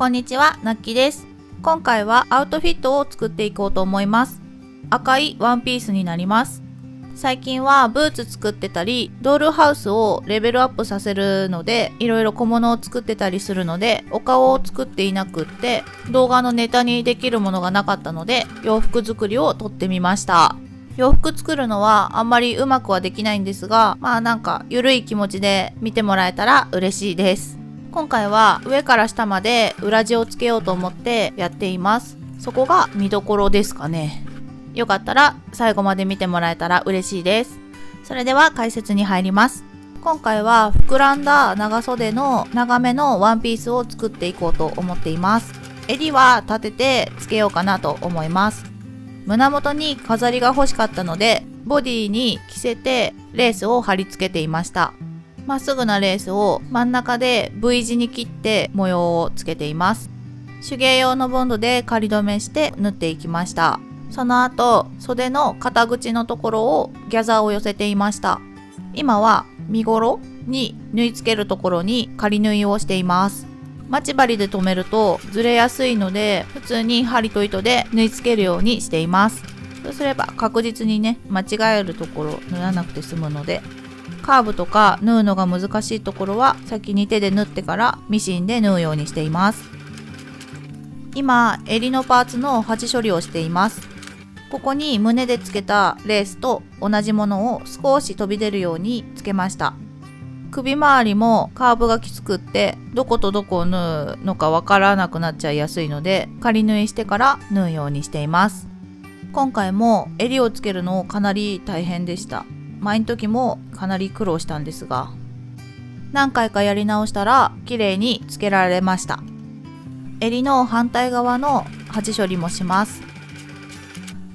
こんにちは、なっきです。今回はアウトフィットを作っていこうと思います。赤いワンピースになります。最近はブーツ作ってたり、ドールハウスをレベルアップさせるので、いろいろ小物を作ってたりするので、お顔を作っていなくって、動画のネタにできるものがなかったので、洋服作りを撮ってみました。洋服作るのはあんまりうまくはできないんですが、なんか緩い気持ちで見てもらえたら嬉しいです。今回は上から下まで裏地をつけようと思ってやっています。そこが見どころですかね。よかったら最後まで見てもらえたら嬉しいです。それでは解説に入ります。今回は膨らんだ長袖の長めのワンピースを作っていこうと思っています。襟は立ててつけようかなと思います。胸元に飾りが欲しかったので、ボディに着せてレースを貼り付けていました。まっすぐなレースを真ん中で V 字に切って模様をつけています。手芸用のボンドで仮止めして縫っていきました。その後、袖の肩口のところをギャザーを寄せていました。今は身ごろに縫い付けるところに仮縫いをしています。待ち針で留めるとずれやすいので、普通に針と糸で縫い付けるようにしています。そうすれば確実にね、間違えるところ縫らなくて済むので、カーブとか縫うのが難しいところは先に手で縫ってからミシンで縫うようにしています。今、襟のパーツの端処理をしています。ここに胸でつけたレースと同じものを少し飛び出るようにつけました。首周りもカーブがきつくってどことどこを縫うのかわからなくなっちゃいやすいので、仮縫いしてから縫うようにしています。今回も襟をつけるのかなり大変でした。前の時もかなり苦労したんですが、何回かやり直したら綺麗につけられました。襟の反対側の端処理もします。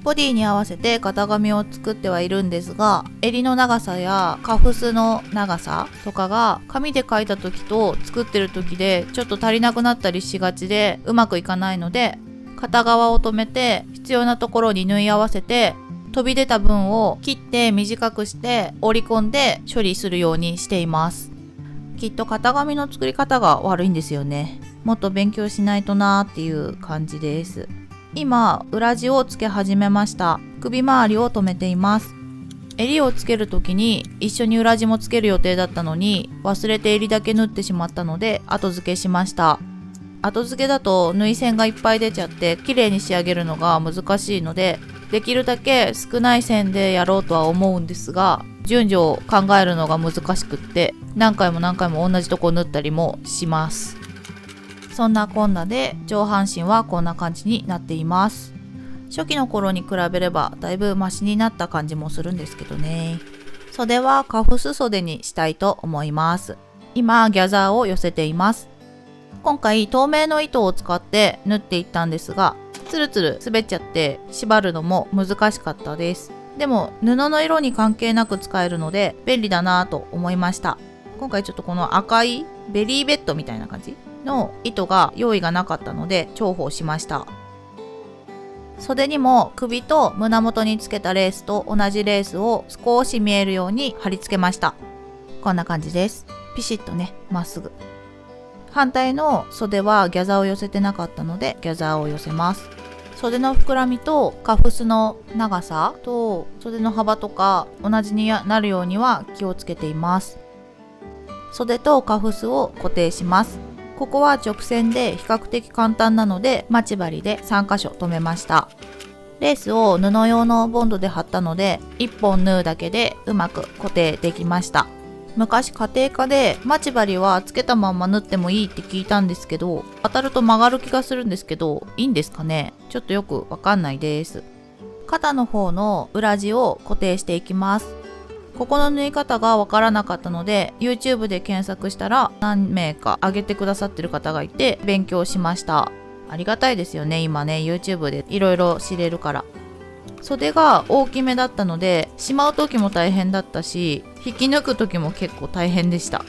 ボディに合わせて型紙を作ってはいるんですが、襟の長さやカフスの長さとかが紙で描いた時と作ってる時でちょっと足りなくなったりしがちでうまくいかないので、片側を止めて必要なところに縫い合わせて、飛び出た分を切って短くして折り込んで処理するようにしています。きっと型紙の作り方が悪いんですよね。もっと勉強しないとなーっていう感じです。今、裏地をつけ始めました。首周りを留めています。襟をつけるときに一緒に裏地もつける予定だったのに、忘れて襟だけ縫ってしまったので後付けしました。後付けだと縫い線がいっぱい出ちゃって綺麗に仕上げるのが難しいので、できるだけ少ない線でやろうとは思うんですが、順序を考えるのが難しくって何回も同じとこ縫ったりもします。そんなこんなで上半身はこんな感じになっています。初期の頃に比べればだいぶマシになった感じもするんですけどね。袖はカフス袖にしたいと思います。今ギャザーを寄せています。今回透明の糸を使って縫っていったんですが、つるつる滑っちゃって縛るのも難しかったです。でも布の色に関係なく使えるので便利だなぁと思いました。今回ちょっとこの赤いベリーベッドみたいな感じの糸が用意がなかったので重宝しました。袖にも首と胸元につけたレースと同じレースを少し見えるように貼り付けました。こんな感じです。ピシッとね、まっすぐ。反対の袖はギャザーを寄せてなかったのでギャザーを寄せます。袖の膨らみとカフスの長さと袖の幅とか同じになるようには気をつけています。袖とカフスを固定します。ここは直線で比較的簡単なので待ち針で3箇所留めました。レースを布用のボンドで貼ったので1本縫うだけでうまく固定できました。昔家庭科で待ち針はつけたまま縫ってもいいって聞いたんですけど、当たると曲がる気がするんですけど、いいんですかね？ちょっとよくわかんないです。肩の方の裏地を固定していきます。ここの縫い方がわからなかったので YouTube で検索したら何名か上げてくださってる方がいて勉強しました。ありがたいですよね、今ね YouTube でいろいろ知れるから。袖が大きめだったのでしまう時も大変だったし、引き抜く時も結構大変でした。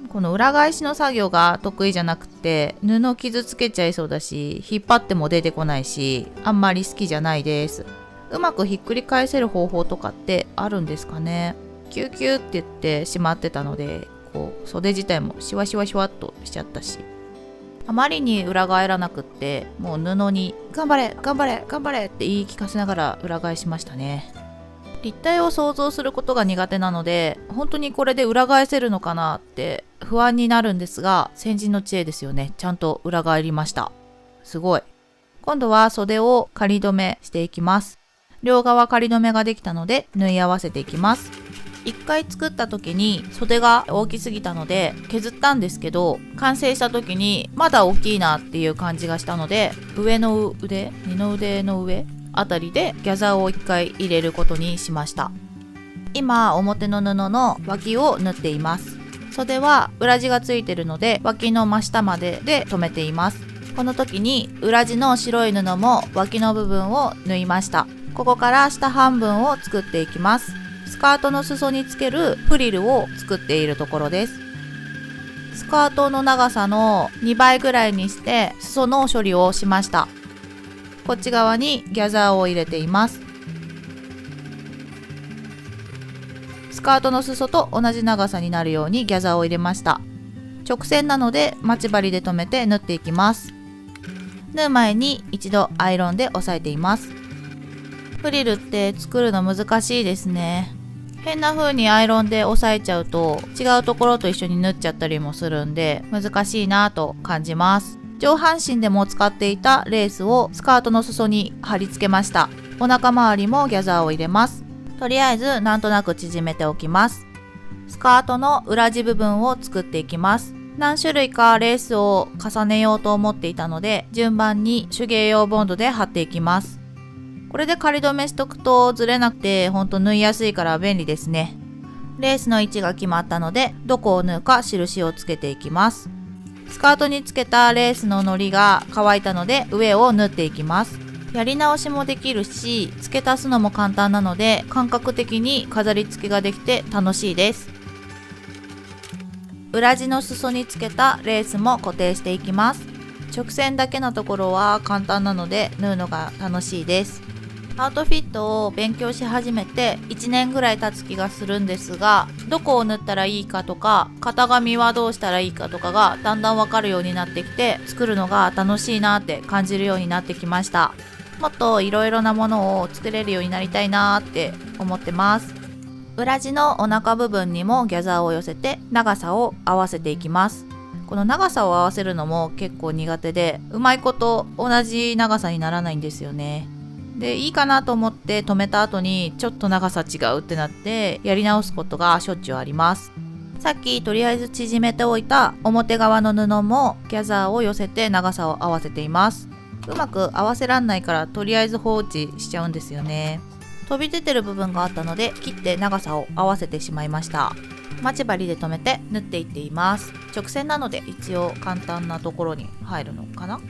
この裏返しの作業が得意じゃなくて布傷つけちゃいそうだし、引っ張っても出てこないし、あんまり好きじゃないです。うまくひっくり返せる方法とかってあるんですかね？キューキューって言ってしまってたので、こう袖自体もシワシワシワっとしちゃったし、あまりに裏返らなくって、もう布に頑張れ頑張れ頑張れって言い聞かせながら裏返しましたね。立体を想像することが苦手なので、本当にこれで裏返せるのかなって不安になるんですが、先人の知恵ですよね。ちゃんと裏返りました。すごい。今度は袖を仮留めしていきます。両側仮留めができたので縫い合わせていきます。一回作った時に袖が大きすぎたので削ったんですけど、完成した時にまだ大きいなっていう感じがしたので、上の腕、二の腕の上あたりでギャザーを一回入れることにしました。今表の布の脇を縫っています。袖は裏地がついてるので脇の真下までで留めています。この時に裏地の白い布も脇の部分を縫いました。ここから下半分を作っていきます。スカートの裾につけるフリルを作っているところです。スカートの長さの2倍ぐらいにして裾の処理をしました。こっち側にギャザーを入れています。スカートの裾と同じ長さになるようにギャザーを入れました。直線なので待ち針で留めて縫っていきます。縫う前に一度アイロンで押さえています。フリルって作るの難しいですね。変な風にアイロンで押さえちゃうと違うところと一緒に縫っちゃったりもするんで難しいなぁと感じます。上半身でも使っていたレースをスカートの裾に貼り付けました。お腹周りもギャザーを入れます。とりあえずなんとなく縮めておきます。スカートの裏地部分を作っていきます。何種類かレースを重ねようと思っていたので順番に手芸用ボンドで貼っていきます。これで仮留めしとくとずれなくてほんと縫いやすいから便利ですね。レースの位置が決まったのでどこを縫うか印をつけていきます。スカートにつけたレースの糊が乾いたので上を縫っていきます。やり直しもできるし付け足すのも簡単なので感覚的に飾り付けができて楽しいです。裏地の裾につけたレースも固定していきます。直線だけのところは簡単なので縫うのが楽しいです。アウトフィットを勉強し始めて1年ぐらい経つ気がするんですが、どこを縫ったらいいかとか型紙はどうしたらいいかとかがだんだんわかるようになってきて、作るのが楽しいなって感じるようになってきました。もっといろいろなものを作れるようになりたいなって思ってます。裏地のお腹部分にもギャザーを寄せて長さを合わせていきます。この長さを合わせるのも結構苦手で、うまいこと同じ長さにならないんですよね。で、いいかなと思って止めた後にちょっと長さ違うってなってやり直すことがしょっちゅうあります。さっきとりあえず縮めておいた表側の布もギャザーを寄せて長さを合わせています。うまく合わせらんないからとりあえず放置しちゃうんですよね。飛び出てる部分があったので切って長さを合わせてしまいました。待ち針で留めて縫っていっています。直線なので一応簡単なところに入るのかな。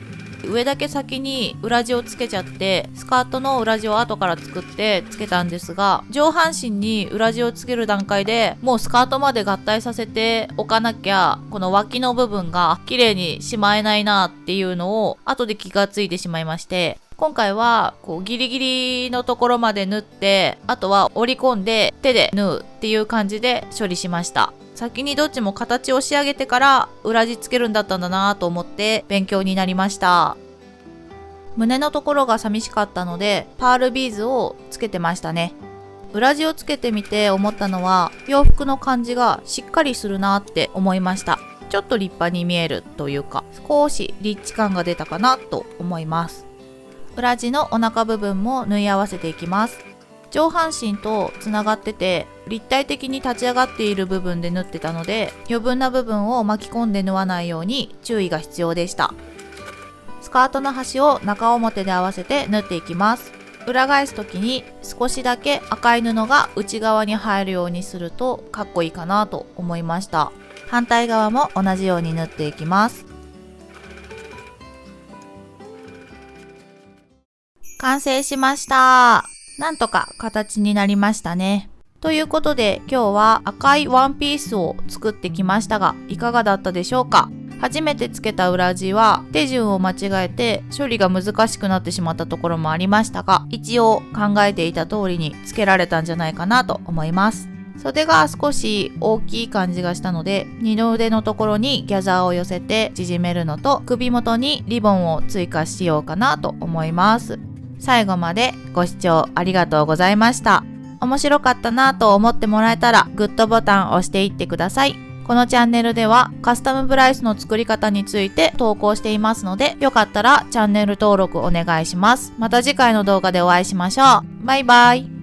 上だけ先に裏地をつけちゃってスカートの裏地を後から作ってつけたんですが、上半身に裏地をつける段階でもうスカートまで合体させておかなきゃこの脇の部分が綺麗にしまえないなっていうのを後で気がついてしまいまして、今回はこうギリギリのところまで縫って、あとは折り込んで手で縫うっていう感じで処理しました。先にどっちも形を仕上げてから裏地つけるんだったんだなと思って勉強になりました。胸のところが寂しかったのでパールビーズをつけてましたね。裏地をつけてみて思ったのは洋服の感じがしっかりするなって思いました。ちょっと立派に見えるというか少しリッチ感が出たかなと思います。裏地のお腹部分も縫い合わせていきます。上半身とつながってて立体的に立ち上がっている部分で縫ってたので余分な部分を巻き込んで縫わないように注意が必要でした。スカートの端を中表で合わせて縫っていきます。裏返す時に少しだけ赤い布が内側に入るようにするとかっこいいかなと思いました。反対側も同じように縫っていきます。完成しました。なんとか形になりましたね。ということで今日は赤いワンピースを作ってきましたがいかがだったでしょうか。初めてつけた裏地は手順を間違えて処理が難しくなってしまったところもありましたが、一応考えていた通りにつけられたんじゃないかなと思います。袖が少し大きい感じがしたので、二の腕のところにギャザーを寄せて縮めるのと、首元にリボンを追加しようかなと思います。最後までご視聴ありがとうございました。面白かったなと思ってもらえたらグッドボタンを押していってください。このチャンネルではカスタムブライスの作り方について投稿していますので、よかったらチャンネル登録お願いします。また次回の動画でお会いしましょう。バイバイ。